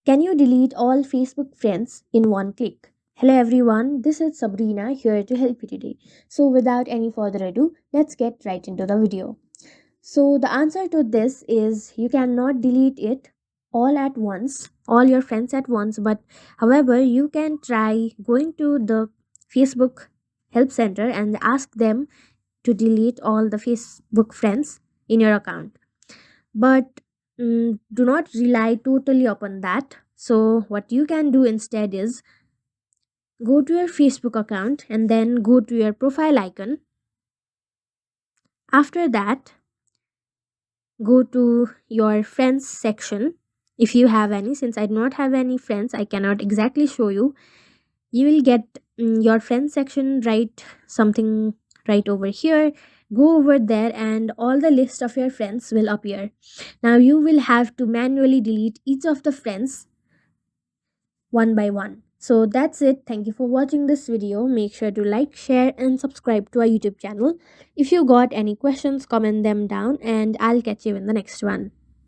Can you delete all Facebook friends in one click? Hello everyone, this is Sabrina here to help you today. So, without any further ado, let's get right into the video. So, the answer to this is you cannot delete it all at once, all your friends at once, but however, you can try going to the Facebook help center and ask them to delete all the Facebook friends in your account. But do not rely totally upon that. So, what you can do instead is go to your Facebook account and then go to your profile icon. After that, go to your friends section if you have any. Since I do not have any friends, I cannot exactly show you. You will get your friends section, right? Something right over here. Go over there and all the list of your friends will appear. Now you will have to manually delete each of the friends one by one. So that's it. Thank you for watching this video. Make sure to like, share, and subscribe to our YouTube channel. If you got any questions, comment them down, and I'll catch you in the next one.